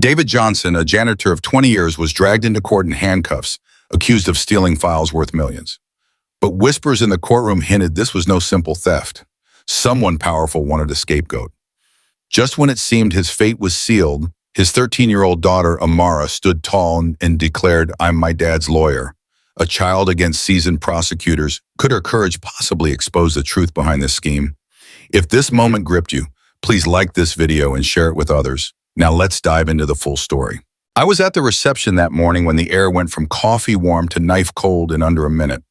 David Johnson, a janitor of 20 years, was dragged into court in handcuffs, accused of stealing files worth millions. But whispers in the courtroom hinted this was no simple theft. Someone powerful wanted a scapegoat. Just when it seemed his fate was sealed, his 13-year-old daughter, Amara, stood tall and declared, "I'm my dad's lawyer." A child against seasoned prosecutors. Could her courage possibly expose the truth behind this scheme? If this moment gripped you, please like this video and share it with others. Now let's dive into the full story. I was at the reception that morning when the air went from coffee warm to knife cold in under a minute.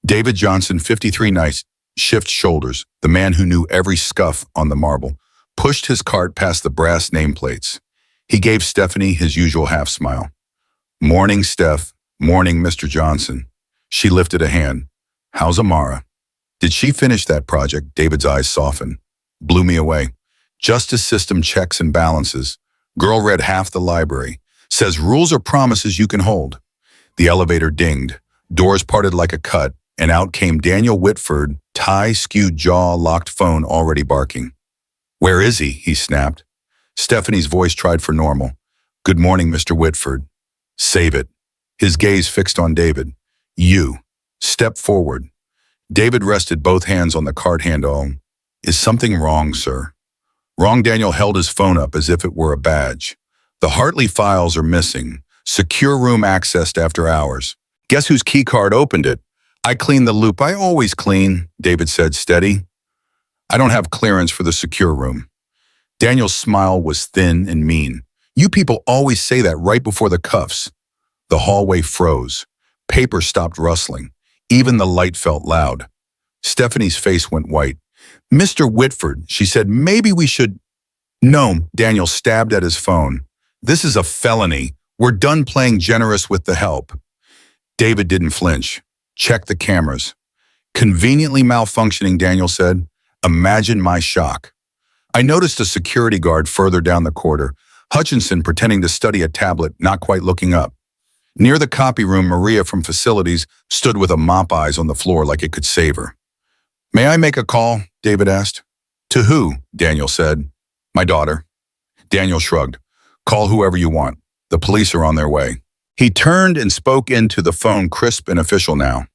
David Johnson, 53 nice, shift shoulders, the man who knew every scuff on the marble, pushed his cart past the brass nameplates. He gave Stephanie his usual half smile. "Morning, Steph. Morning, Mr. Johnson." She lifted a hand. "How's Amara?" "Did she finish that project?" David's eyes softened. "Blew me away. Justice system checks and balances. Girl read half the library. Says rules are promises you can hold." The elevator dinged. Doors parted like a cut, and out came Daniel Whitford, tie, skewed jaw, locked phone already barking. "Where is he?" he snapped. Stephanie's voice tried for normal. "Good morning, Mr. Whitford." "Save it." His gaze fixed on David. "You. Step forward." David rested both hands on the cart handle. "Is something wrong, sir?" "Wrong." Daniel held his phone up as if it were a badge. "The Hartley files are missing. Secure room accessed after hours. Guess whose key card opened it?" "I cleaned the loop. I always clean," David said steady. "I don't have clearance for the secure room." Daniel's smile was thin and mean. "You people always say that right before the cuffs." The hallway froze. Paper stopped rustling. Even the light felt loud. Stephanie's face went white. "Mr. Whitford," she said, "maybe we should—" "No," Daniel stabbed at his phone. "This is a felony. We're done playing generous with the help." David didn't flinch. "Check the cameras." "Conveniently malfunctioning," Daniel said. Imagine my shock. I noticed a security guard further down the corridor, Hutchinson pretending to study a tablet, not quite looking up. Near the copy room, Maria from facilities stood with a mop eyes on the floor like it could save her. "May I make a call?" David asked. "To who?" Daniel said. "My daughter." Daniel shrugged. "Call whoever you want. The police are on their way." He turned and spoke into the phone, crisp and official now.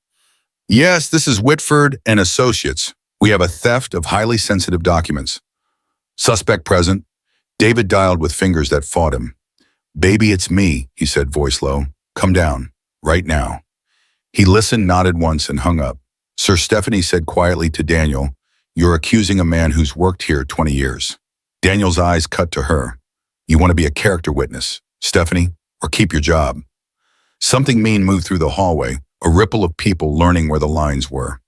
"Yes, this is Whitford and Associates. We have a theft of highly sensitive documents." "Suspect present." David dialed with fingers that fought him. "Baby, it's me," he said, voice low. "Come down, right now." He listened, nodded once, and hung up. "Sir," Stephanie said quietly to Daniel, "you're accusing a man who's worked here 20 years. Daniel's eyes cut to her. "You want to be a character witness, Stephanie, or keep your job?" Something mean moved through the hallway, a ripple of people learning where the lines were.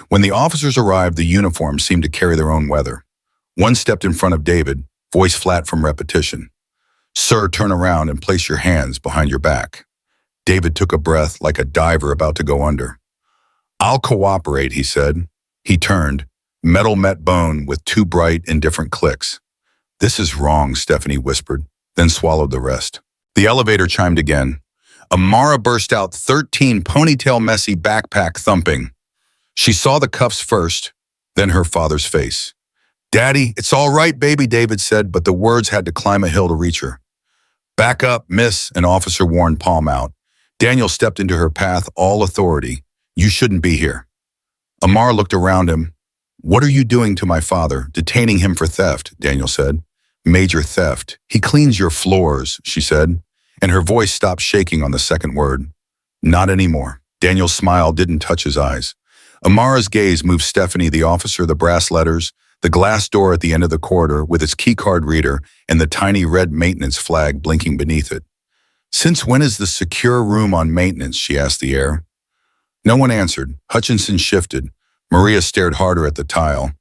When the officers arrived, the uniforms seemed to carry their own weather. One stepped in front of David, voice flat from repetition. "Sir, turn around and place your hands behind your back." David took a breath like a diver about to go under. "I'll cooperate," he said. He turned. Metal met bone with two bright, indifferent clicks. "This is wrong," Stephanie whispered, then swallowed the rest. The elevator chimed again. Amara burst out, 13 ponytail messy backpack thumping. She saw the cuffs first, then her father's face. "Daddy, it's all right, baby," David said, but the words had to climb a hill to reach her. "Back up, miss," an officer warned, palm out. Daniel stepped into her path, all authority. "You shouldn't be here." Amara looked around him. "What are you doing to my father?" "Detaining him for theft," Daniel said. "Major theft. He cleans your floors," she said, and her voice stopped shaking on the second word. "Not anymore." Daniel's smile didn't touch his eyes. Amara's gaze moved Stephanie, the officer, the brass letters, the glass door at the end of the corridor with its keycard reader and the tiny red maintenance flag blinking beneath it. "Since when is the secure room on maintenance?" she asked the air. No one answered. Hutchinson shifted. Maria stared harder at the tile.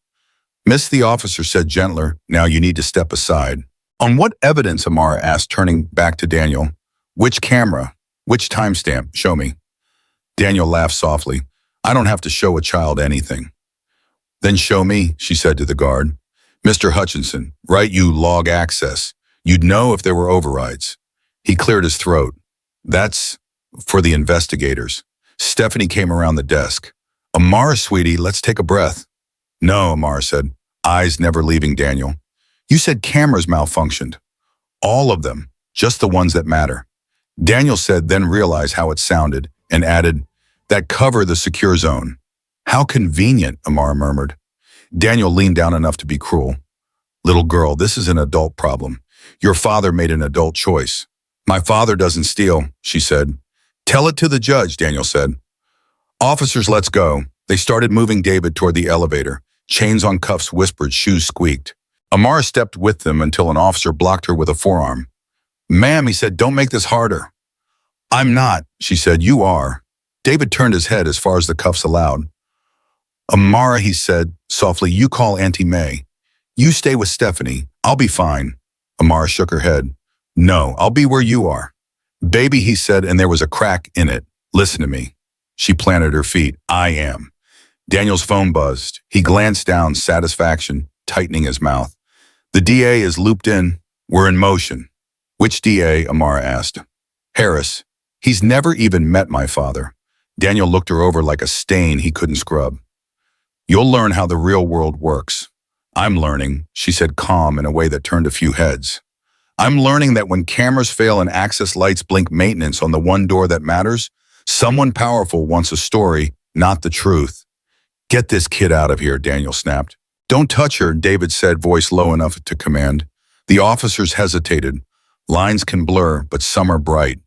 "Miss," the officer said gentler, "now you need to step aside." "On what evidence?" Amara asked, turning back to Daniel. "Which camera? Which timestamp? Show me." Daniel laughed softly. "I don't have to show a child anything." "Then show me," she said to the guard. "Mr. Hutchinson, right, you log access. You'd know if there were overrides." He cleared his throat. "That's for the investigators." Stephanie came around the desk. "Amara, sweetie, let's take a breath." "No," Amara said, eyes never leaving Daniel. "You said cameras malfunctioned." "All of them. just the ones that matter. Daniel said, then realized how it sounded, and added, that cover the secure zone. How convenient, Amara murmured. Daniel leaned down enough to be cruel. Little girl, this is an adult problem. Your father made an adult choice. My father doesn't steal, she said. Tell it to the judge, Daniel said. Officers, let's go. They started moving David toward the elevator. Chains on cuffs whispered, shoes squeaked. Amara stepped with them until an officer blocked her with a forearm. Ma'am, he said, don't make this harder. I'm not, she said, you are. David turned his head as far as the cuffs allowed. Amara, he said, softly, you call Auntie May. You stay with Stephanie. I'll be fine. Amara shook her head. No, I'll be where you are. Baby, he said, and there was a crack in it. Listen to me. She planted her feet. I am. Daniel's phone buzzed. He glanced down, satisfaction, tightening his mouth. The DA is looped in. We're in motion. Which DA? Amara asked. Harris. He's never even met my father. Daniel looked her over like a stain he couldn't scrub. You'll learn how the real world works. I'm learning, she said, calm in a way that turned a few heads. I'm learning that when cameras fail and access lights blink maintenance on the one door that matters, someone powerful wants a story, not the truth. Get this kid out of here, Daniel snapped. Don't touch her, David said, voice low enough to command. The officers hesitated. Lines can blur, but some are bright.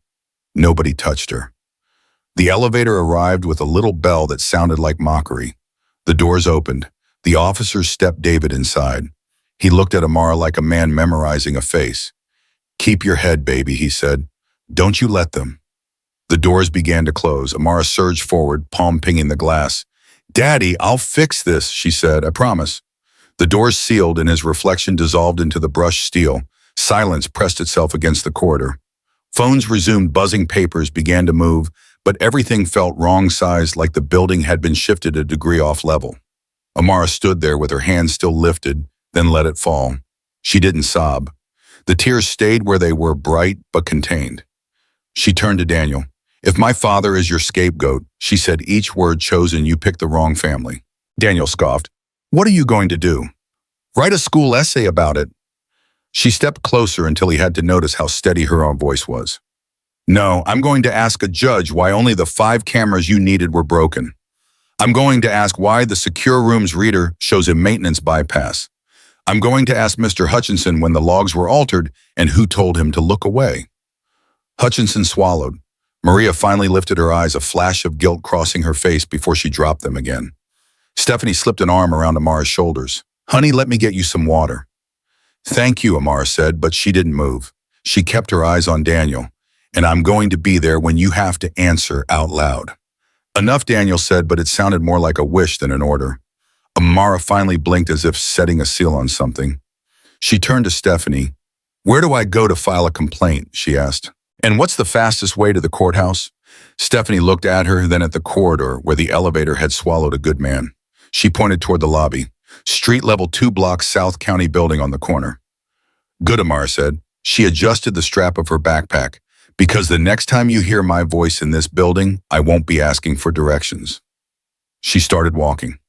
Nobody touched her. The elevator arrived with a little bell that sounded like mockery. The doors opened. The officers stepped David inside. He looked at Amara like a man memorizing a face. Keep your head, baby, he said. Don't you let them. The doors began to close. Amara surged forward, palm pinging the glass. Daddy, I'll fix this, she said, I promise. The doors sealed and his reflection dissolved into the brushed steel. Silence pressed itself against the corridor. Phones resumed buzzing, papers began to move, but everything felt wrong-sized, like the building had been shifted a degree off level. Amara stood there with her hands still lifted, then let it fall. She didn't sob. The tears stayed where they were, bright but contained. She turned to Daniel. If my father is your scapegoat, she said, each word chosen, you picked the wrong family. Daniel scoffed. What are you going to do? Write a school essay about it. She stepped closer until he had to notice how steady her own voice was. No, I'm going to ask a judge why only the 5 cameras you needed were broken. I'm going to ask why the secure room's reader shows a maintenance bypass. I'm going to ask Mr. Hutchinson when the logs were altered and who told him to look away. Hutchinson swallowed. Maria finally lifted her eyes, a flash of guilt crossing her face before she dropped them again. Stephanie slipped an arm around Amara's shoulders. Honey, let me get you some water. Thank you, Amara said, but she didn't move. She kept her eyes on Daniel. And I'm going to be there when you have to answer out loud. Enough, Daniel said, but it sounded more like a wish than an order. Amara finally blinked as if setting a seal on something. She turned to Stephanie. Where do I go to file a complaint? She asked. And what's the fastest way to the courthouse? Stephanie looked at her, then at the corridor where the elevator had swallowed a good man. She pointed toward the lobby. Street level 2 blocks South County building on the corner. Good, Amara said. She adjusted the strap of her backpack. Because the next time you hear my voice in this building, I won't be asking for directions. She started walking.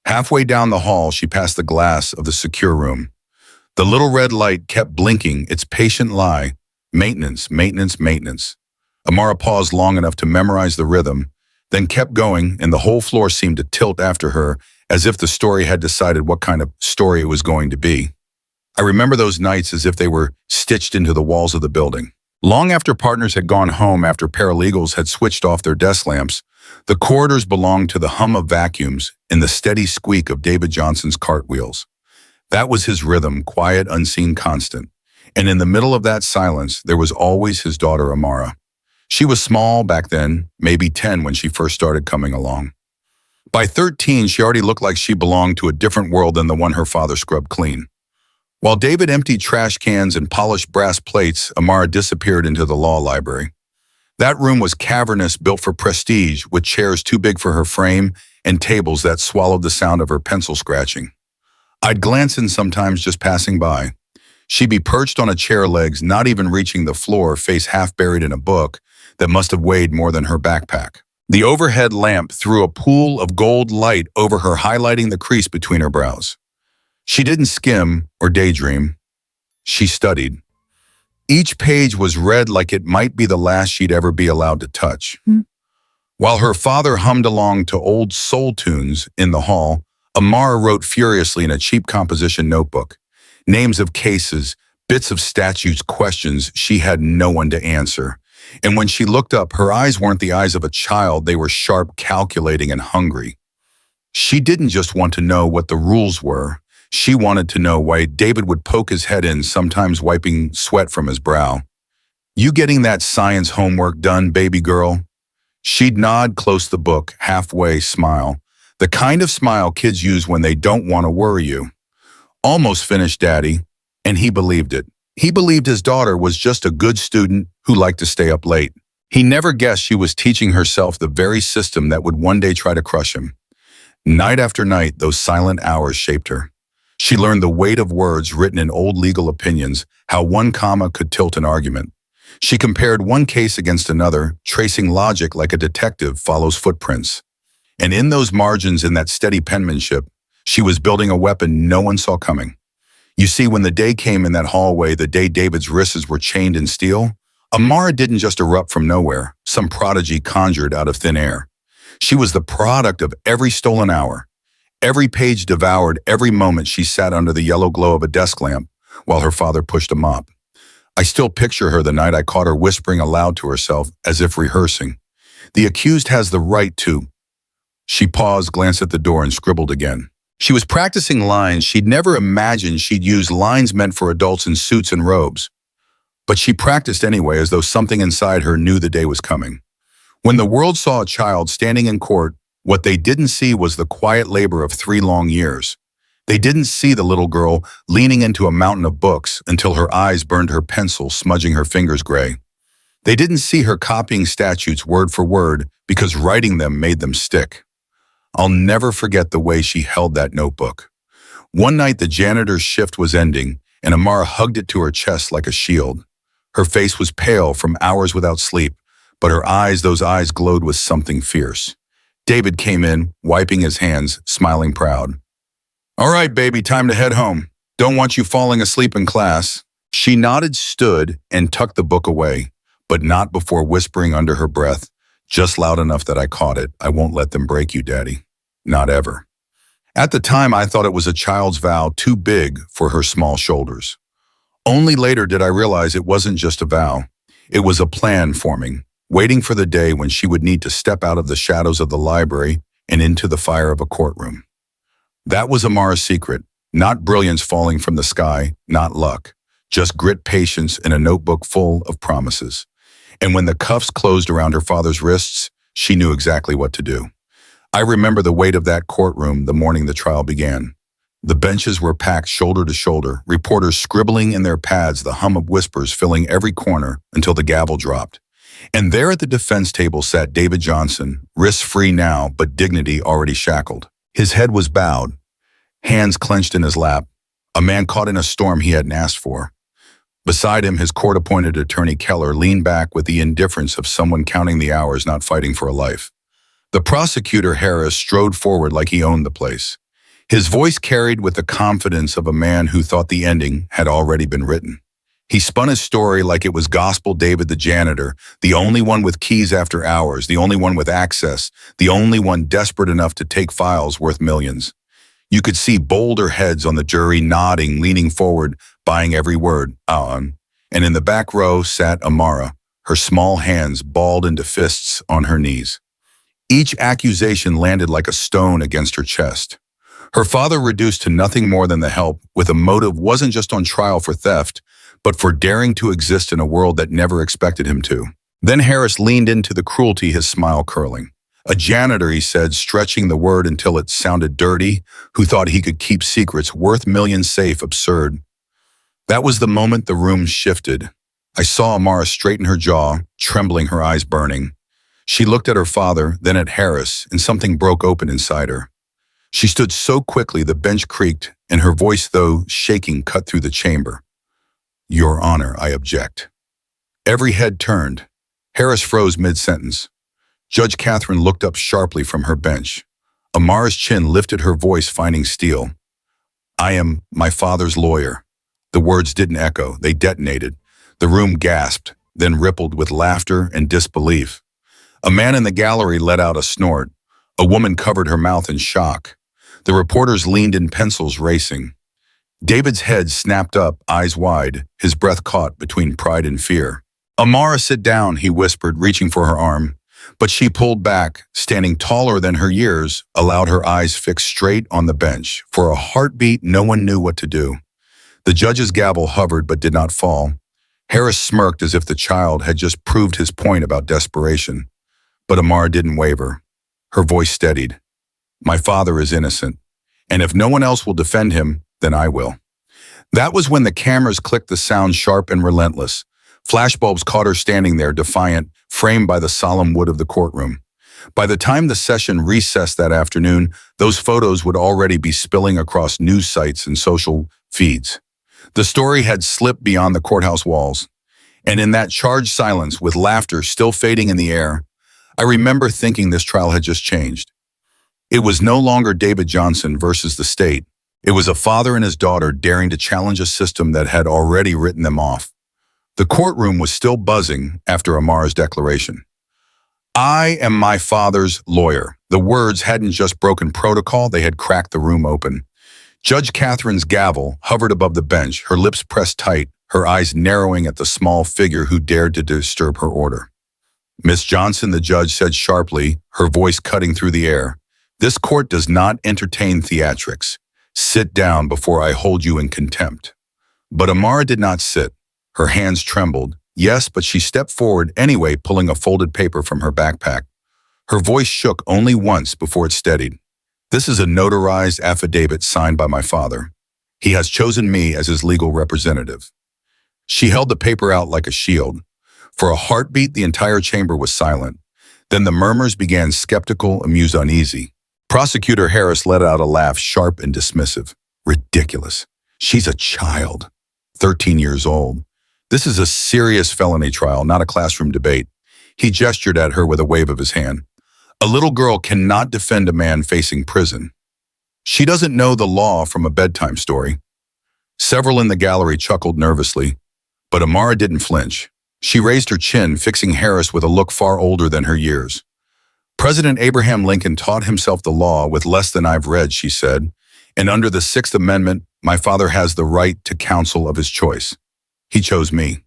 Halfway down the hall, she passed the glass of the secure room. The little red light kept blinking, its patient lie. Maintenance, maintenance, maintenance. Amara paused long enough to memorize the rhythm, then kept going, and the whole floor seemed to tilt after her, as if the story had decided what kind of story it was going to be. I remember those nights as if they were stitched into the walls of the building. Long after partners had gone home, after paralegals had switched off their desk lamps, the corridors belonged to the hum of vacuums and the steady squeak of David Johnson's cartwheels. That was his rhythm, quiet, unseen, constant. And in the middle of that silence, there was always his daughter, Amara. She was small back then, maybe 10 when she first started coming along. By 13, she already looked like she belonged to a different world than the one her father scrubbed clean. While David emptied trash cans and polished brass plates, Amara disappeared into the law library. That room was cavernous, built for prestige, with chairs too big for her frame and tables that swallowed the sound of her pencil scratching. I'd glance in sometimes just passing by. She'd be perched on a chair legs, not even reaching the floor, face half buried in a book that must have weighed more than her backpack. The overhead lamp threw a pool of gold light over her, highlighting the crease between her brows. She didn't skim or daydream. She studied. Each page was read like it might be the last she'd ever be allowed to touch. While her father hummed along to old soul tunes in the hall, Amara wrote furiously in a cheap composition notebook. Names of cases, bits of statutes, questions she had no one to answer. And when she looked up, her eyes weren't the eyes of a child, they were sharp, calculating, and hungry. She didn't just want to know what the rules were. She wanted to know why David would poke his head in, sometimes wiping sweat from his brow. "You getting that science homework done, baby girl?" She'd nod, close the book, halfway smile. The kind of smile kids use when they don't want to worry you. "Almost finished, Daddy." And he believed it. He believed his daughter was just a good student who liked to stay up late. He never guessed she was teaching herself the very system that would one day try to crush him. Night after night, those silent hours shaped her. She learned the weight of words written in old legal opinions, how one comma could tilt an argument. She compared one case against another, tracing logic like a detective follows footprints. And in those margins, in that steady penmanship, she was building a weapon no one saw coming. You see, when the day came in that hallway, the day David's wrists were chained in steel, Amara didn't just erupt from nowhere, some prodigy conjured out of thin air. She was the product of every stolen hour. Every page devoured, every moment she sat under the yellow glow of a desk lamp while her father pushed a mop. I still picture her the night I caught her whispering aloud to herself, as if rehearsing. "The accused has the right to..." She paused, glanced at the door, and scribbled again. She was practicing lines she'd never imagined she'd use, lines meant for adults in suits and robes. But she practiced anyway, as though something inside her knew the day was coming. When the world saw a child standing in court, what they didn't see was the quiet labor of 3 long years. They didn't see the little girl leaning into a mountain of books until her eyes burned her pencil, smudging her fingers gray. They didn't see her copying statutes word for word because writing them made them stick. I'll never forget the way she held that notebook. One night the janitor's shift was ending, and Amara hugged it to her chest like a shield. Her face was pale from hours without sleep, but her eyes, those eyes glowed with something fierce. David came in, wiping his hands, smiling proud. "All right, baby, time to head home. Don't want you falling asleep in class." She nodded, stood, and tucked the book away, but not before whispering under her breath, just loud enough that I caught it, "I won't let them break you, Daddy. Not ever." At the time, I thought it was a child's vow too big for her small shoulders. Only later did I realize it wasn't just a vow. It was a plan forming, waiting for the day when she would need to step out of the shadows of the library and into the fire of a courtroom. That was Amara's secret, not brilliance falling from the sky, not luck, just grit, patience, and a notebook full of promises. And when the cuffs closed around her father's wrists, she knew exactly what to do. I remember the weight of that courtroom the morning the trial began. The benches were packed shoulder to shoulder, reporters scribbling in their pads, the hum of whispers filling every corner until the gavel dropped. And there at the defense table sat David Johnson, wrists free now, but dignity already shackled. His head was bowed, hands clenched in his lap, a man caught in a storm he hadn't asked for. Beside him, his court-appointed attorney Keller leaned back with the indifference of someone counting the hours, not fighting for a life. The prosecutor, Harris, strode forward like he owned the place. His voice carried with the confidence of a man who thought the ending had already been written. He spun his story like it was gospel. David the janitor, the only one with keys after hours, the only one with access, the only one desperate enough to take files worth millions. You could see bolder heads on the jury nodding, leaning forward, buying every word. And in the back row sat Amara, her small hands balled into fists on her knees. Each accusation landed like a stone against her chest. Her father reduced to nothing more than the help, with a motive wasn't just on trial for theft, but for daring to exist in a world that never expected him to. Then Harris leaned into the cruelty, his smile curling. A janitor, he said, stretching the word until it sounded dirty, who thought he could keep secrets worth millions safe, absurd. That was the moment the room shifted. I saw Amara straighten her jaw, trembling, her eyes burning. She looked at her father, then at Harris, and something broke open inside her. She stood so quickly the bench creaked, and her voice, though shaking, cut through the chamber. "Your Honor, I object." Every head turned. Harris froze mid-sentence. Judge Catherine looked up sharply from her bench. Amara's chin lifted, her voice finding steel. "I am my father's lawyer." The words didn't echo, they detonated. The room gasped, then rippled with laughter and disbelief. A man in the gallery let out a snort. A woman covered her mouth in shock. The reporters leaned in, pencils racing. David's head snapped up, eyes wide, his breath caught between pride and fear. "Amara, sit down," he whispered, reaching for her arm. But she pulled back, standing taller than her years, allowed her eyes fixed straight on the bench. For a heartbeat, no one knew what to do. The judge's gavel hovered but did not fall. Harris smirked as if the child had just proved his point about desperation. But Amara didn't waver. Her voice steadied. "My father is innocent, and if no one else will defend him, then I will." That was when the cameras clicked, the sound sharp and relentless. Flashbulbs caught her standing there, defiant, framed by the solemn wood of the courtroom. By the time the session recessed that afternoon, those photos would already be spilling across news sites and social feeds. The story had slipped beyond the courthouse walls. And in that charged silence, with laughter still fading in the air, I remember thinking this trial had just changed. It was no longer David Johnson versus the state. It was a father and his daughter daring to challenge a system that had already written them off. The courtroom was still buzzing after Amara's declaration. "I am my father's lawyer." The words hadn't just broken protocol, they had cracked the room open. Judge Catherine's gavel hovered above the bench, her lips pressed tight, her eyes narrowing at the small figure who dared to disturb her order. "Miss Johnson," the judge said sharply, her voice cutting through the air, "this court does not entertain theatrics. Sit down before I hold you in contempt." But Amara did not sit. Her hands trembled. Yes, but she stepped forward anyway, pulling a folded paper from her backpack. Her voice shook only once before it steadied. "This is a notarized affidavit signed by my father. He has chosen me as his legal representative." She held the paper out like a shield. For a heartbeat, the entire chamber was silent. Then the murmurs began, skeptical, amused, uneasy. Prosecutor Harris let out a laugh, sharp and dismissive. "Ridiculous. She's a child. 13 years old. This is a serious felony trial, not a classroom debate." He gestured at her with a wave of his hand. "A little girl cannot defend a man facing prison. She doesn't know the law from a bedtime story." Several in the gallery chuckled nervously, but Amara didn't flinch. She raised her chin, fixing Harris with a look far older than her years. "President Abraham Lincoln taught himself the law with less than I've read," she said, "and under the Sixth Amendment, my father has the right to counsel of his choice. He chose me."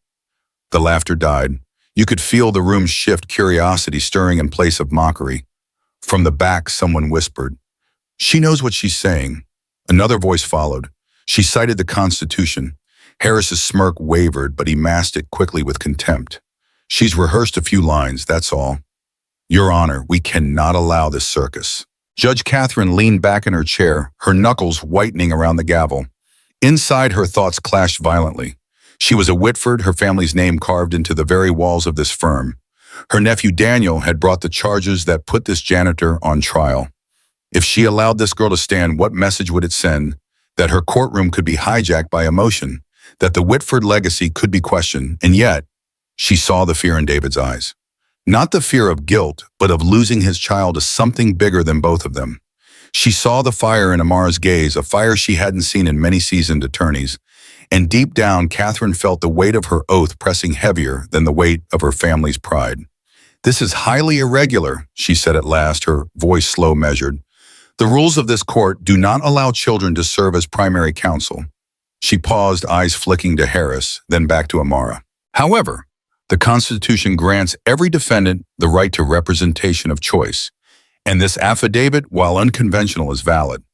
The laughter died. You could feel the room shift, curiosity stirring in place of mockery. From the back, someone whispered, "She knows what she's saying." Another voice followed. She cited the Constitution. Harris's smirk wavered, but he masked it quickly with contempt. "She's rehearsed a few lines, that's all." "Your Honor, we cannot allow this circus." Judge Catherine leaned back in her chair, her knuckles whitening around the gavel. Inside, her thoughts clashed violently. She was a Whitford, her family's name carved into the very walls of this firm. Her nephew Daniel had brought the charges that put this janitor on trial. If she allowed this girl to stand, what message would it send? That her courtroom could be hijacked by emotion, that the Whitford legacy could be questioned, and yet, she saw the fear in David's eyes. Not the fear of guilt, but of losing his child to something bigger than both of them. She saw the fire in Amara's gaze, a fire she hadn't seen in many seasoned attorneys. And deep down, Catherine felt the weight of her oath pressing heavier than the weight of her family's pride. "This is highly irregular," she said at last, her voice slow measured. "The rules of this court do not allow children to serve as primary counsel." She paused, eyes flicking to Harris, then back to Amara. "However, the Constitution grants every defendant the right to representation of choice, and this affidavit, while unconventional, is valid."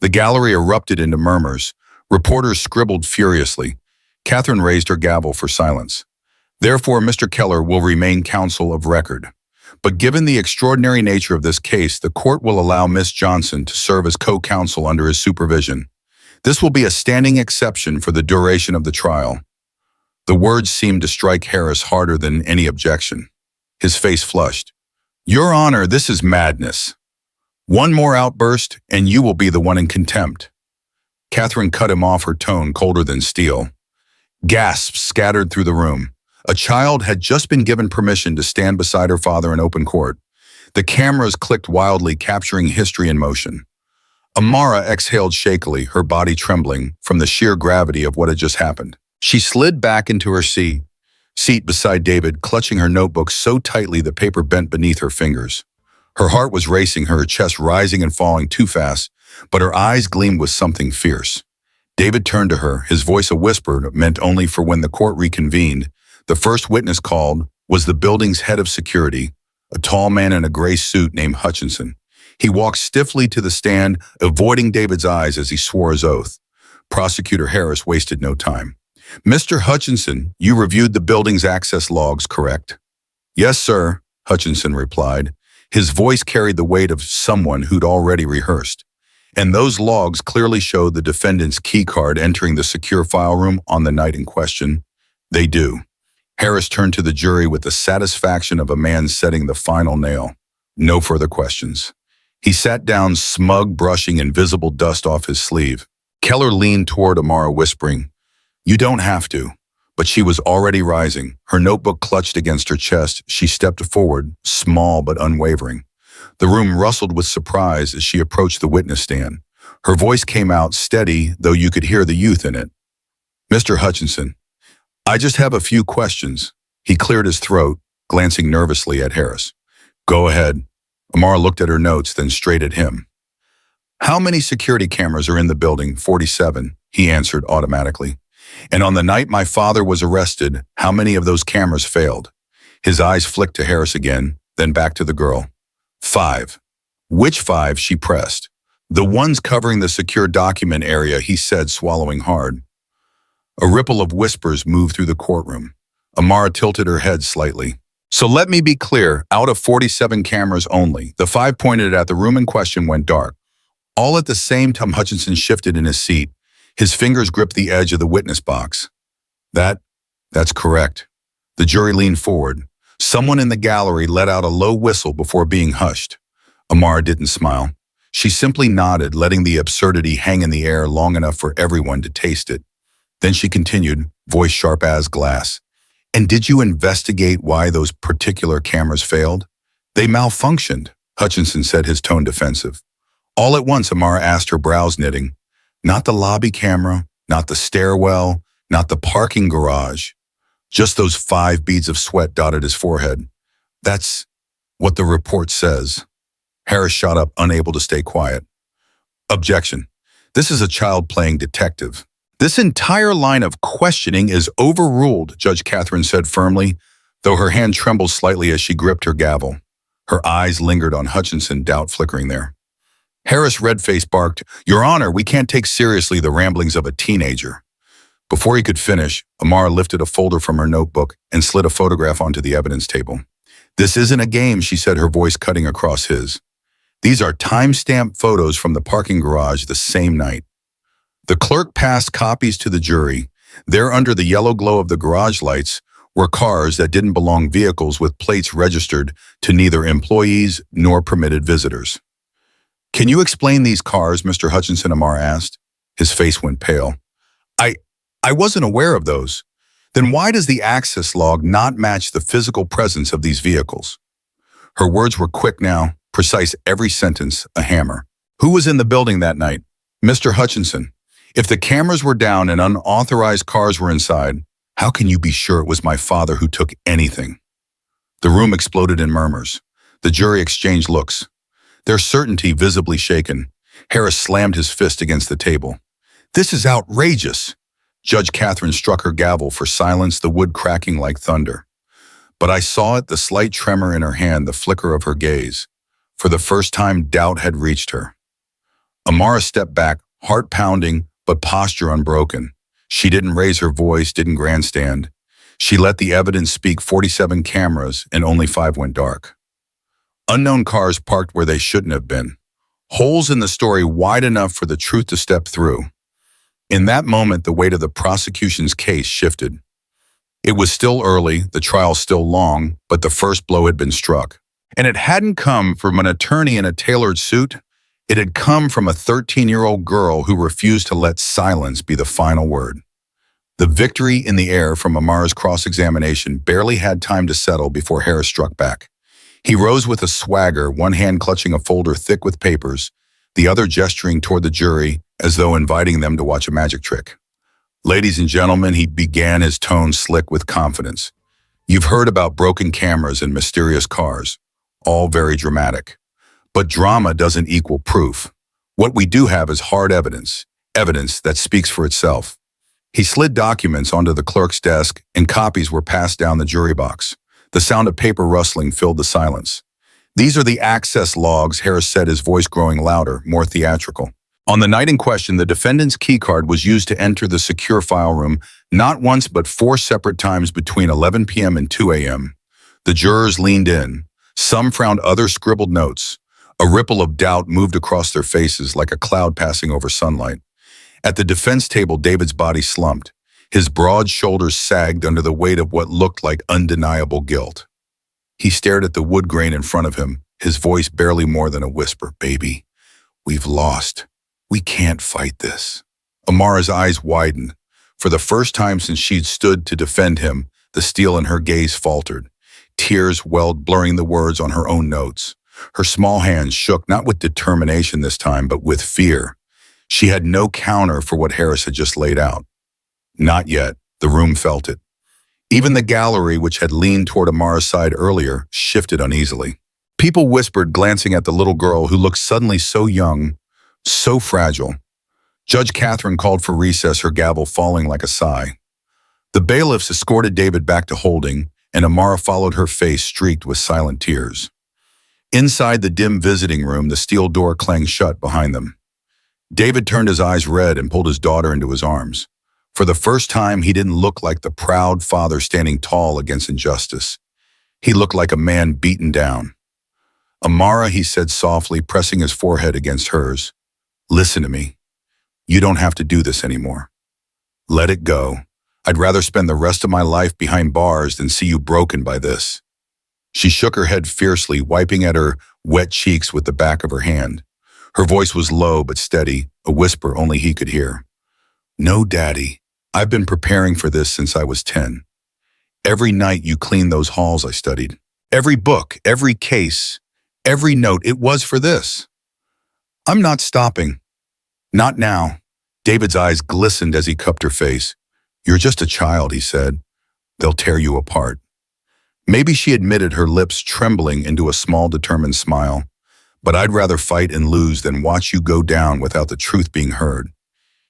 The gallery erupted into murmurs. Reporters scribbled furiously. Catherine raised her gavel for silence. "Therefore, Mr. Keller will remain counsel of record. But given the extraordinary nature of this case, the court will allow Miss Johnson to serve as co-counsel under his supervision. This will be a standing exception for the duration of the trial." The words seemed to strike Harris harder than any objection. His face flushed. "Your Honor, this is madness. One more outburst, and you will be the one in contempt." Catherine cut him off, her tone colder than steel. Gasps scattered through the room. A child had just been given permission to stand beside her father in open court. The cameras clicked wildly, capturing history in motion. Amara exhaled shakily, her body trembling from the sheer gravity of what had just happened. She slid back into her seat. seat beside David, clutching her notebook so tightly the paper bent beneath her fingers. Her heart was racing, her chest rising and falling too fast, but her eyes gleamed with something fierce. David turned to her, his voice a whisper meant only for when the court reconvened. The first witness called was the building's head of security, a tall man in a gray suit named Hutchinson. He walked stiffly to the stand, avoiding David's eyes as he swore his oath. Prosecutor Harris wasted no time. "Mr. Hutchinson, you reviewed the building's access logs, correct?" "Yes, sir," Hutchinson replied. His voice carried the weight of someone who'd already rehearsed. "And those logs clearly showed the defendant's key card entering the secure file room on the night in question." "They do." Harris turned to the jury with the satisfaction of a man setting the final nail. No further questions. He sat down, smug, brushing invisible dust off his sleeve. Keller leaned toward Amara, whispering, "You don't have to." But she was already rising. Her notebook clutched against her chest. She stepped forward, small but unwavering. The room rustled with surprise as she approached the witness stand. Her voice came out steady, though you could hear the youth in it. "Mr. Hutchinson, I just have a few questions." He cleared his throat, glancing nervously at Harris. "Go ahead." Amara looked at her notes, then straight at him. "How many security cameras are in the building?" 47, he answered automatically. "And on the night my father was arrested, how many of those cameras failed?" His eyes flicked to Harris again, then back to the girl. 5. "Which 5?" she pressed. "The ones covering the secure document area," he said, swallowing hard. A ripple of whispers moved through the courtroom. Amara tilted her head slightly. "So let me be clear, out of 47 cameras only, the 5 pointed at the room in question went dark. All at the same time." Hutchinson shifted in his seat. His fingers gripped the edge of the witness box. That's correct." The jury leaned forward. Someone in the gallery let out a low whistle before being hushed. Amara didn't smile. She simply nodded, letting the absurdity hang in the air long enough for everyone to taste it. Then she continued, voice sharp as glass. "And did you investigate why those particular cameras failed?" "They malfunctioned," Hutchinson said, his tone defensive. All at once, Amara asked, her brows knitting. "Not the lobby camera, not the stairwell, not the parking garage. Just those 5 beads of sweat dotted his forehead. That's what the report says." Harris shot up, unable to stay quiet. "Objection. This is a child playing detective." "This entire line of questioning is overruled," Judge Catherine said firmly, though her hand trembled slightly as she gripped her gavel. Her eyes lingered on Hutchinson, doubt flickering there. Harris, red-faced, barked, "Your Honor, we can't take seriously the ramblings of a teenager." Before he could finish, Amara lifted a folder from her notebook and slid a photograph onto the evidence table. "This isn't a game," she said, her voice cutting across his. "These are time-stamped photos from the parking garage the same night." The clerk passed copies to the jury. There, under the yellow glow of the garage lights, were cars that didn't belong, vehicles with plates registered to neither employees nor permitted visitors. "Can you explain these cars, Mr. Hutchinson?" Amara asked. His face went pale. I wasn't aware of those." "Then why does the access log not match the physical presence of these vehicles?" Her words were quick now, precise, every sentence a hammer. "Who was in the building that night?" "Mr. Hutchinson. If the cameras were down and unauthorized cars were inside, how can you be sure it was my father who took anything?" The room exploded in murmurs. The jury exchanged looks, their certainty visibly shaken. Harris slammed his fist against the table. "This is outrageous." Judge Catherine struck her gavel for silence, the wood cracking like thunder. "But I saw it," the slight tremor in her hand, the flicker of her gaze. For the first time, doubt had reached her. Amara stepped back, heart pounding, but posture unbroken. She didn't raise her voice, didn't grandstand. She let the evidence speak. 47 cameras, and only 5 went dark. Unknown cars parked where they shouldn't have been. Holes in the story wide enough for the truth to step through. In that moment, the weight of the prosecution's case shifted. It was still early, the trial still long, but the first blow had been struck. And it hadn't come from an attorney in a tailored suit. It had come from a 13-year-old girl who refused to let silence be the final word. The victory in the air from Amara's cross-examination barely had time to settle before Harris struck back. He rose with a swagger, one hand clutching a folder thick with papers, the other gesturing toward the jury as though inviting them to watch a magic trick. "Ladies and gentlemen," he began, his tone slick with confidence, You've heard about broken cameras and mysterious cars, all very dramatic. But drama doesn't equal proof. What we do have is hard evidence, evidence that speaks for itself. He slid documents onto the clerk's desk, and copies were passed down the jury box. The sound of paper rustling filled the silence. These are the access logs, Harris said, his voice growing louder, more theatrical. On the night in question, the defendant's keycard was used to enter the secure file room not once but 4 separate times between 11 p.m. and 2 a.m. The jurors leaned in. Some frowned, others scribbled notes. A ripple of doubt moved across their faces like a cloud passing over sunlight. At the defense table, David's body slumped. His broad shoulders sagged under the weight of what looked like undeniable guilt. He stared at the wood grain in front of him, his voice barely more than a whisper. "Baby, we've lost. We can't fight this." Amara's eyes widened. For the first time since she'd stood to defend him, the steel in her gaze faltered. Tears welled, blurring the words on her own notes. Her small hands shook, not with determination this time, but with fear. She had no counter for what Harris had just laid out. Not yet. The room felt it. Even the gallery, which had leaned toward Amara's side earlier, shifted uneasily. People whispered, glancing at the little girl who looked suddenly so young, so fragile. Judge Catherine called for recess, her gavel falling like a sigh. The bailiffs escorted David back to holding, and Amara followed, her face streaked with silent tears. Inside the dim visiting room, the steel door clanged shut behind them. David turned, his eyes red, and pulled his daughter into his arms. For the first time, he didn't look like the proud father standing tall against injustice. He looked like a man beaten down. "Amara," he said softly, pressing his forehead against hers, "listen to me. You don't have to do this anymore. Let it go. I'd rather spend the rest of my life behind bars than see you broken by this." She shook her head fiercely, wiping at her wet cheeks with the back of her hand. Her voice was low but steady, a whisper only he could hear. "No, Daddy. I've been preparing for this since I was 10. Every night you cleaned those halls I studied. Every book, every case, every note, it was for this. I'm not stopping. Not now." David's eyes glistened as he cupped her face. "You're just a child," he said. "They'll tear you apart." Maybe she admitted, her lips trembling into a small, determined smile. "But I'd rather fight and lose than watch you go down without the truth being heard."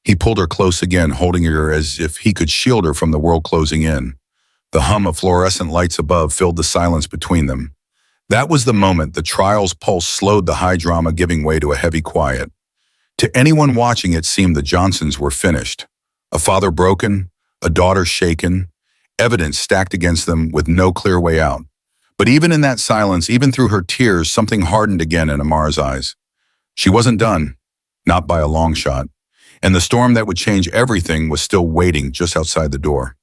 He pulled her close again, holding her as if he could shield her from the world closing in. The hum of fluorescent lights above filled the silence between them. That was the moment the trial's pulse slowed, the high drama giving way to a heavy quiet. To anyone watching, it seemed the Johnsons were finished. A father broken, a daughter shaken, evidence stacked against them with no clear way out. But even in that silence, even through her tears, something hardened again in Amara's eyes. She wasn't done, not by a long shot, and the storm that would change everything was still waiting just outside the door.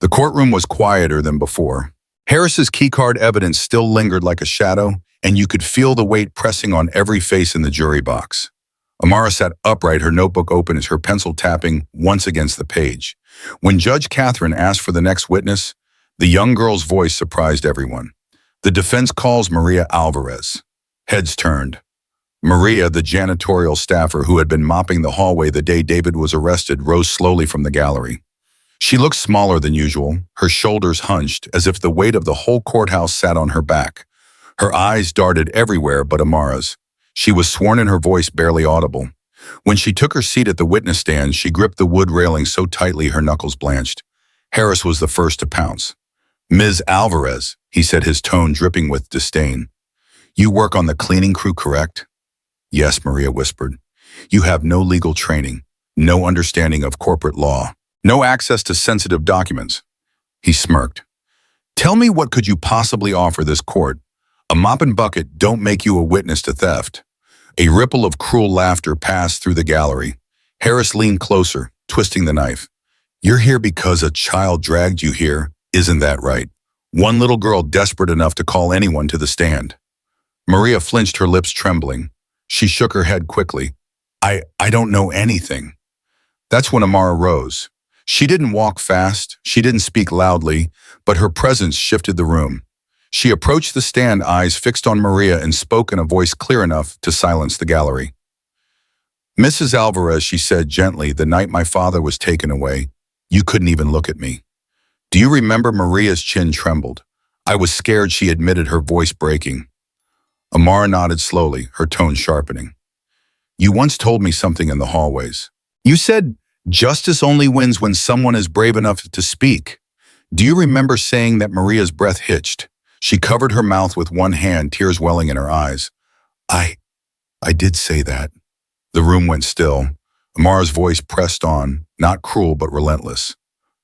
The courtroom was quieter than before. Harris's keycard evidence still lingered like a shadow, and you could feel the weight pressing on every face in the jury box. Amara sat upright, her notebook open as her pencil tapping once against the page. When Judge Catherine asked for the next witness, the young girl's voice surprised everyone. The defense calls Maria Alvarez. Heads turned. Maria, the janitorial staffer who had been mopping the hallway the day David was arrested, rose slowly from the gallery. She looked smaller than usual, her shoulders hunched, as if the weight of the whole courthouse sat on her back. Her eyes darted everywhere but Amara's. She was sworn in, her voice barely audible. When she took her seat at the witness stand, she gripped the wood railing so tightly her knuckles blanched. Harris was the first to pounce. "Ms. Alvarez," he said, his tone dripping with disdain. "You work on the cleaning crew, correct?" "Yes," Maria whispered. "You have no legal training, no understanding of corporate law, no access to sensitive documents." He smirked. "Tell me, what could you possibly offer this court? A mop and bucket don't make you a witness to theft." A ripple of cruel laughter passed through the gallery. Harris leaned closer, twisting the knife. "You're here because a child dragged you here, isn't that right? One little girl desperate enough to call anyone to the stand." Maria flinched, her lips trembling. She shook her head quickly. I don't know anything." That's when Amara rose. She didn't walk fast, she didn't speak loudly, but her presence shifted the room. She approached the stand, eyes fixed on Maria, and spoke in a voice clear enough to silence the gallery. "Mrs. Alvarez," she said gently, "the night my father was taken away, you couldn't even look at me. Do you remember? Maria's chin trembled. I was scared, she admitted, her voice breaking. Amara nodded slowly, her tone sharpening. You once told me something in the hallways. You said, justice only wins when someone is brave enough to speak. Do you remember saying that? Maria's breath hitched. She covered her mouth with one hand, tears welling in her eyes. I did say that. The room went still. Amara's voice pressed on, not cruel but relentless.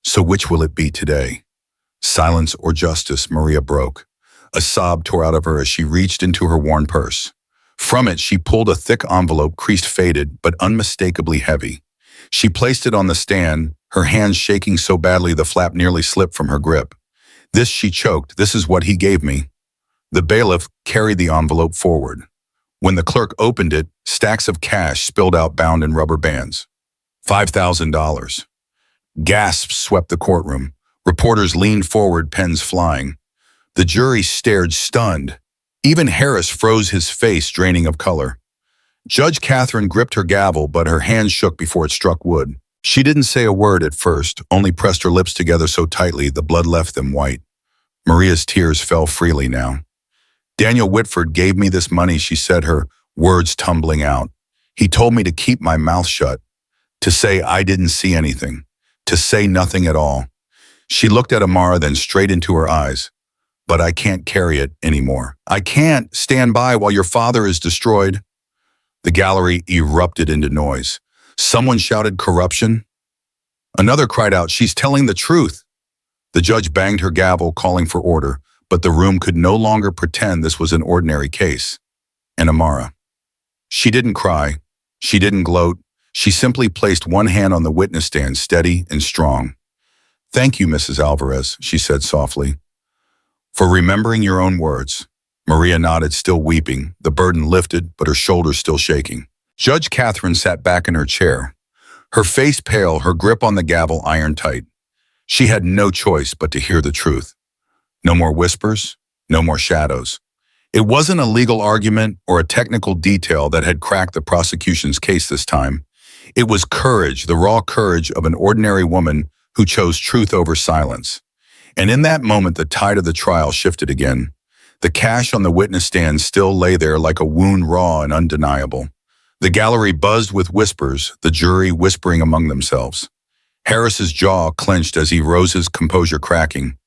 So which will it be today? Silence or justice? Maria broke. A sob tore out of her as she reached into her worn purse. From it, she pulled a thick envelope, creased, faded, but unmistakably heavy. She placed it on the stand, her hands shaking so badly the flap nearly slipped from her grip. This, she choked, this is what he gave me. The bailiff carried the envelope forward. When the clerk opened it, stacks of cash spilled out bound in rubber bands. $5,000. Gasps swept the courtroom. Reporters leaned forward, pens flying. The jury stared stunned. Even Harris froze, his face draining of color. Judge Catherine gripped her gavel, but her hand shook before it struck wood. She didn't say a word at first, only pressed her lips together so tightly the blood left them white. Maria's tears fell freely now. Daniel Whitford gave me this money, she said, her words tumbling out. He told me to keep my mouth shut, to say I didn't see anything, to say nothing at all. She looked at Amara, then straight into her eyes. But I can't carry it anymore. I can't stand by while your father is destroyed. The gallery erupted into noise. Someone shouted, corruption. Another cried out, she's telling the truth. The judge banged her gavel, calling for order, but the room could no longer pretend this was an ordinary case. And Amara. She didn't cry. She didn't gloat. She simply placed one hand on the witness stand, steady and strong. Thank you, Mrs. Alvarez, she said softly, for remembering your own words. Maria nodded, still weeping, the burden lifted, but her shoulders still shaking. Judge Catherine sat back in her chair, her face pale, her grip on the gavel iron tight. She had no choice but to hear the truth. No more whispers, no more shadows. It wasn't a legal argument or a technical detail that had cracked the prosecution's case this time. It was courage, the raw courage of an ordinary woman who chose truth over silence. And in that moment, the tide of the trial shifted again. The cash on the witness stand still lay there like a wound, raw and undeniable. The gallery buzzed with whispers, the jury whispering among themselves. Harris's jaw clenched as he rose, his composure cracking.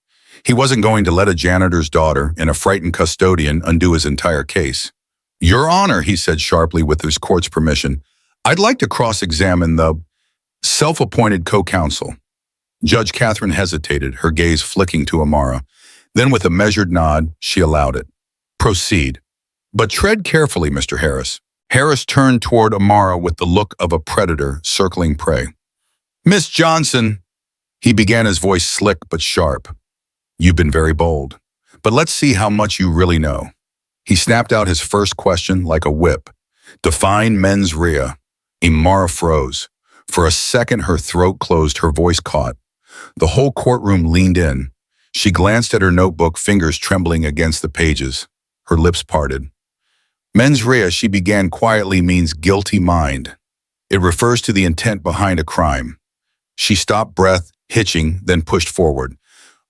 He wasn't going to let a janitor's daughter and a frightened custodian undo his entire case. Your Honor, he said sharply with his court's permission, I'd like to cross-examine the self-appointed co-counsel. Judge Catherine hesitated, her gaze flicking to Amara. Then with a measured nod, she allowed it. Proceed. But tread carefully, Mr. Harris. Harris turned toward Amara with the look of a predator circling prey. Miss Johnson, he began, his voice slick but sharp. You've been very bold, but let's see how much you really know. He snapped out his first question like a whip. Define mens rea. Amara froze. For a second, her throat closed, her voice caught. The whole courtroom leaned in. She glanced at her notebook, fingers trembling against the pages. Her lips parted. Mens rea, she began quietly, means guilty mind. It refers to the intent behind a crime. She stopped, breath hitching, then pushed forward.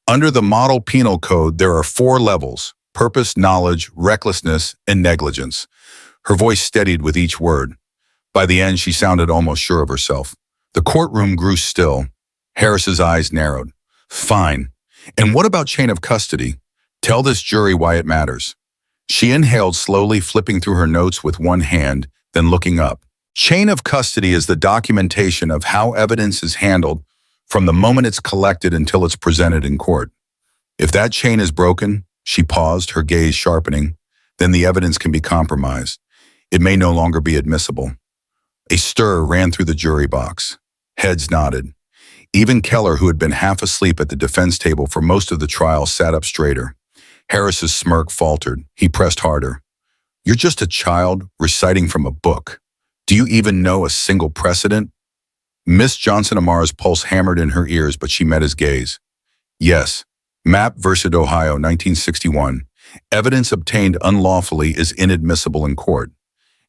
Under the Model Penal Code, there are 4 levels: purpose, knowledge, recklessness, and negligence. Her voice steadied with each word. By the end, she sounded almost sure of herself. The courtroom grew still. Harris's eyes narrowed. Fine. And what about chain of custody? Tell this jury why it matters. She inhaled slowly, flipping through her notes with one hand, then looking up. Chain of custody is the documentation of how evidence is handled from the moment it's collected until it's presented in court. If that chain is broken, she paused, her gaze sharpening, then the evidence can be compromised. It may no longer be admissible. A stir ran through the jury box. Heads nodded. Even Keller, who had been half asleep at the defense table for most of the trial, sat up straighter. Harris's smirk faltered. He pressed harder. You're just a child reciting from a book. Do you even know a single precedent? Miss Johnson, Amara's pulse hammered in her ears, but she met his gaze. Yes. Mapp versus Ohio, 1961. Evidence obtained unlawfully is inadmissible in court.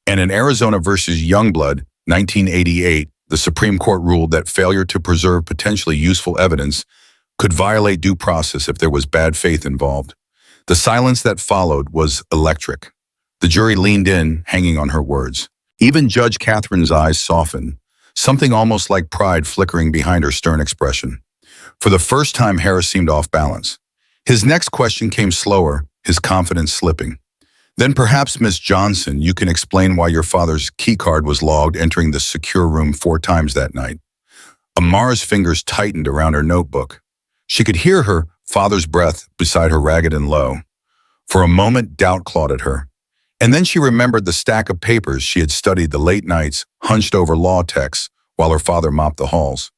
And in Arizona versus Youngblood, 1988, the Supreme Court ruled that failure to preserve potentially useful evidence could violate due process if there was bad faith involved. The silence that followed was electric. The jury leaned in, hanging on her words. Even Judge Catherine's eyes softened, something almost like pride flickering behind her stern expression. For the first time, Harris seemed off balance. His next question came slower, his confidence slipping. Then perhaps, Miss Johnson, you can explain why your father's keycard was logged entering the secure room 4 times that night. Amara's fingers tightened around her notebook. She could hear her father's breath beside her, ragged and low. For a moment, doubt clawed at her. And then she remembered the stack of papers she had studied the late nights, hunched over law texts, while her father mopped the halls.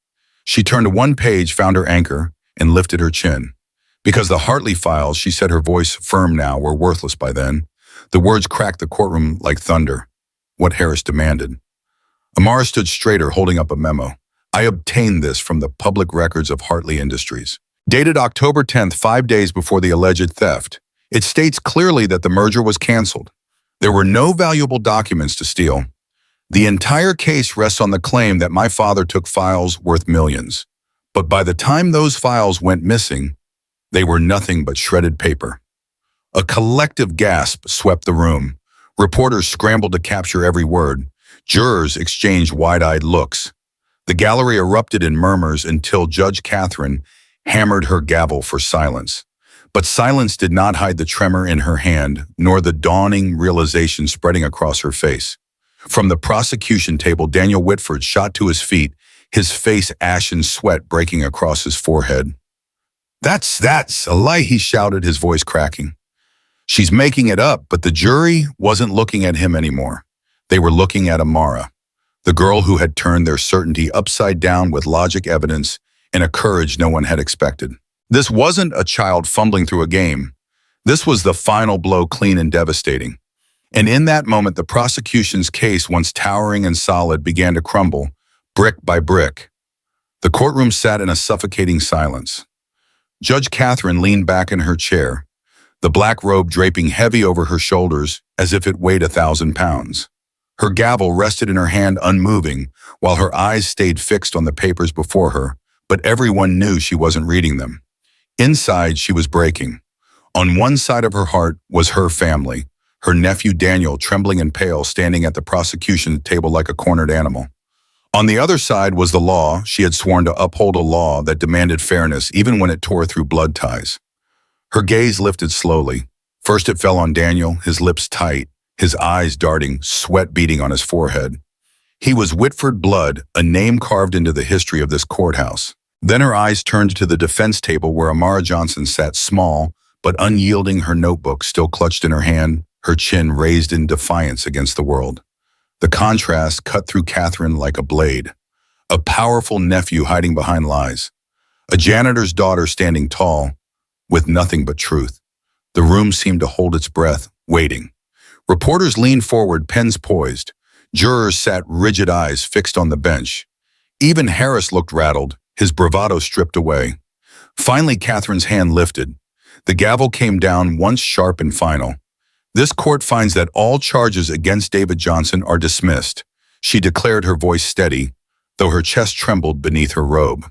She turned to one page, found her anchor, and lifted her chin. Because the Hartley files, she said, her voice firm now, were worthless by then. The words cracked the courtroom like thunder. What Harris demanded. Amara stood straighter, holding up a memo. I obtained this from the public records of Hartley Industries. Dated October 10th, 5 days before the alleged theft. It states clearly that the merger was canceled. There were no valuable documents to steal. The entire case rests on the claim that my father took files worth millions. But by the time those files went missing, they were nothing but shredded paper. A collective gasp swept the room. Reporters scrambled to capture every word. Jurors exchanged wide-eyed looks. The gallery erupted in murmurs until Judge Catherine hammered her gavel for silence. But silence did not hide the tremor in her hand, nor the dawning realization spreading across her face. From the prosecution table, Daniel Whitford shot to his feet, his face ashen sweat breaking across his forehead. That's a lie, he shouted, his voice cracking. She's making it up, but the jury wasn't looking at him anymore. They were looking at Amara, the girl who had turned their certainty upside down with logic, evidence, and a courage no one had expected. This wasn't a child fumbling through a game. This was the final blow, clean and devastating. And in that moment, the prosecution's case, once towering and solid, began to crumble, brick by brick. The courtroom sat in a suffocating silence. Judge Catherine leaned back in her chair, the black robe draping heavy over her shoulders as if it weighed 1,000 pounds. Her gavel rested in her hand unmoving, while her eyes stayed fixed on the papers before her, but everyone knew she wasn't reading them. Inside, she was breaking. On one side of her heart was her family, her nephew Daniel, trembling and pale, standing at the prosecution table like a cornered animal. On the other side was the law. She had sworn to uphold a law that demanded fairness, even when it tore through blood ties. Her gaze lifted slowly. First it fell on Daniel, his lips tight, his eyes darting, sweat beading on his forehead. He was Whitford Blood, a name carved into the history of this courthouse. Then her eyes turned to the defense table where Amara Johnson sat, small but unyielding, her notebook still clutched in her hand, her chin raised in defiance against the world. The contrast cut through Catherine like a blade. A powerful nephew hiding behind lies. A janitor's daughter standing tall, with nothing but truth. The room seemed to hold its breath, waiting. Reporters leaned forward, pens poised. Jurors sat, rigid eyes fixed on the bench. Even Harris looked rattled, his bravado stripped away. Finally, Catherine's hand lifted. The gavel came down, once sharp and final. This court finds that all charges against David Johnson are dismissed, she declared, her voice steady, though her chest trembled beneath her robe.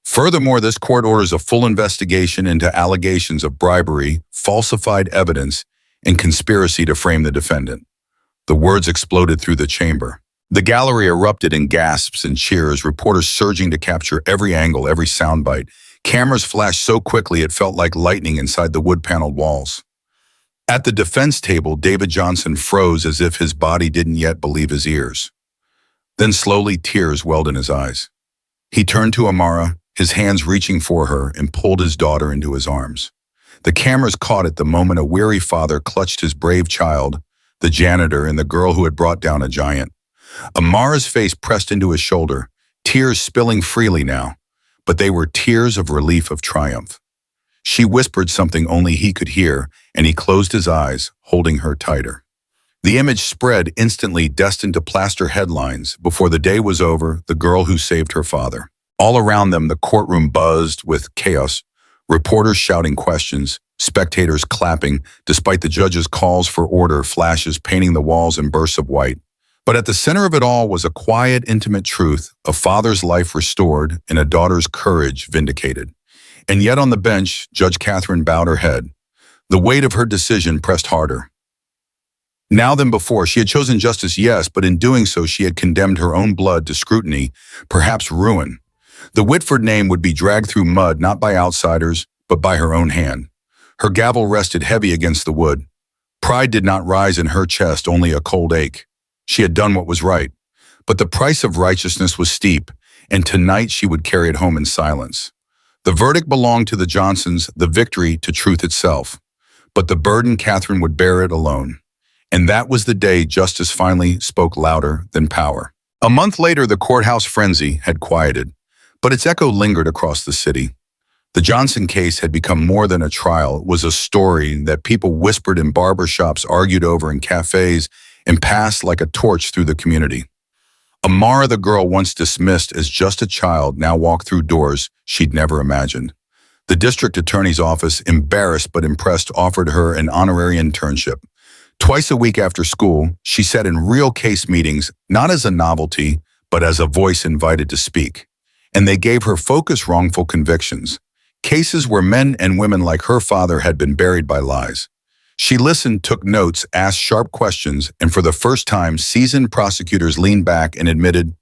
Furthermore, this court orders a full investigation into allegations of bribery, falsified evidence, and conspiracy to frame the defendant. The words exploded through the chamber. The gallery erupted in gasps and cheers, reporters surging to capture every angle, every soundbite. Cameras flashed so quickly it felt like lightning inside the wood-paneled walls. At the defense table, David Johnson froze as if his body didn't yet believe his ears. Then slowly tears welled in his eyes. He turned to Amara, his hands reaching for her, and pulled his daughter into his arms. The cameras caught it the moment a weary father clutched his brave child, the janitor and the girl who had brought down a giant. Amara's face pressed into his shoulder, tears spilling freely now, but they were tears of relief, of triumph. She whispered something only he could hear, and he closed his eyes, holding her tighter. The image spread instantly, destined to plaster headlines. Before the day was over, the girl who saved her father. All around them, the courtroom buzzed with chaos, reporters shouting questions, spectators clapping, despite the judge's calls for order, flashes painting the walls in bursts of white. But at the center of it all was a quiet, intimate truth, a father's life restored and a daughter's courage vindicated. And yet on the bench, Judge Catherine bowed her head. The weight of her decision pressed harder. Now than before, she had chosen justice, yes, but in doing so she had condemned her own blood to scrutiny, perhaps ruin. The Whitford name would be dragged through mud not by outsiders, but by her own hand. Her gavel rested heavy against the wood. Pride did not rise in her chest, only a cold ache. She had done what was right. But the price of righteousness was steep, and tonight she would carry it home in silence. The verdict belonged to the Johnsons, the victory to truth itself. But the burden, Catherine would bear it alone. And that was the day justice finally spoke louder than power. A month later, the courthouse frenzy had quieted, but its echo lingered across the city. The Johnson case had become more than a trial. It was a story that people whispered in barbershops, argued over in cafes, and passed like a torch through the community. Amara, the girl once dismissed as just a child, now walked through doors she'd never imagined. The district attorney's office, embarrassed but impressed, offered her an honorary internship. Twice a week after school, she sat in real case meetings, not as a novelty, but as a voice invited to speak. And they gave her focused wrongful convictions, cases where men and women like her father had been buried by lies. She listened, took notes, asked sharp questions, and for the first time, seasoned prosecutors leaned back and admitted,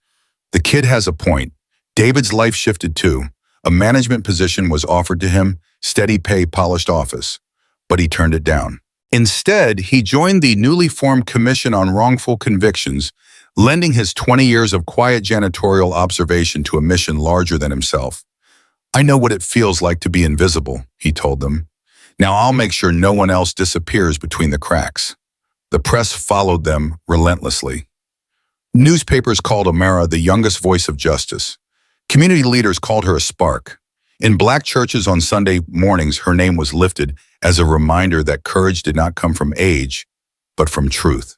the kid has a point. David's life shifted too. A management position was offered to him, steady pay, polished office, but he turned it down. Instead, he joined the newly formed Commission on Wrongful Convictions, lending his 20 years of quiet janitorial observation to a mission larger than himself. I know what it feels like to be invisible, he told them. Now I'll make sure no one else disappears between the cracks. The press followed them relentlessly. Newspapers called Amara the youngest voice of justice. Community leaders called her a spark. In black churches on Sunday mornings, her name was lifted as a reminder that courage did not come from age, but from truth.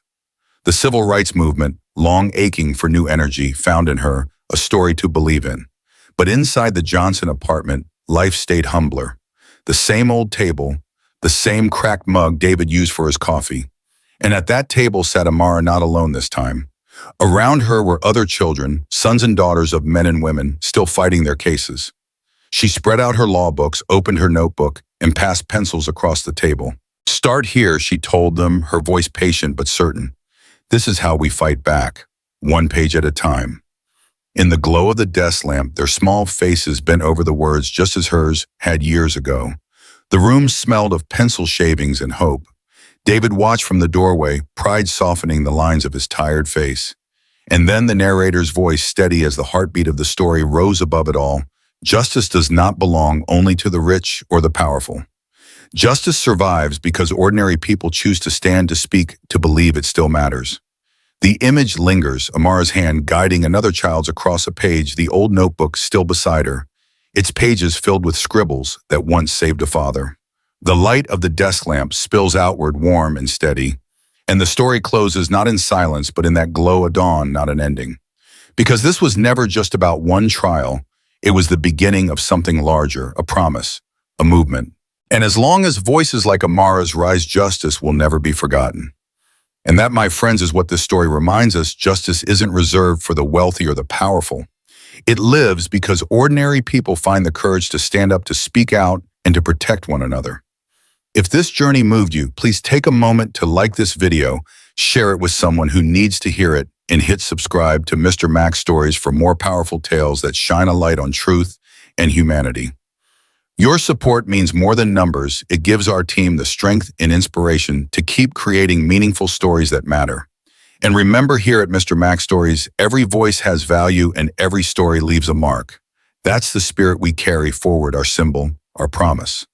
The civil rights movement, long aching for new energy, found in her a story to believe in. But inside the Johnson apartment, life stayed humbler. The same old table, the same cracked mug David used for his coffee. And at that table sat Amara, not alone this time. Around her were other children, sons and daughters of men and women, still fighting their cases. She spread out her law books, opened her notebook, and passed pencils across the table. Start here, she told them, her voice patient but certain. This is how we fight back, one page at a time. In the glow of the desk lamp, their small faces bent over the words just as hers had years ago. The room smelled of pencil shavings and hope. David watched from the doorway, pride softening the lines of his tired face. And then the narrator's voice, steady as the heartbeat of the story, rose above it all. Justice does not belong only to the rich or the powerful. Justice survives because ordinary people choose to stand, to speak, to believe it still matters. The image lingers, Amara's hand guiding another child's across a page, the old notebook still beside her, its pages filled with scribbles that once saved a father. The light of the desk lamp spills outward, warm and steady, and the story closes not in silence, but in that glow of dawn, not an ending. Because this was never just about one trial, it was the beginning of something larger, a promise, a movement. And as long as voices like Amara's rise, justice will never be forgotten. And that, my friends, is what this story reminds us. Justice isn't reserved for the wealthy or the powerful. It lives because ordinary people find the courage to stand up, to speak out, and to protect one another. If this journey moved you, please take a moment to like this video, share it with someone who needs to hear it, and hit subscribe to Mr. Max Stories for more powerful tales that shine a light on truth and humanity. Your support means more than numbers. It gives our team the strength and inspiration to keep creating meaningful stories that matter. And remember, here at Mr. Max Stories, every voice has value and every story leaves a mark. That's the spirit we carry forward, our symbol, our promise.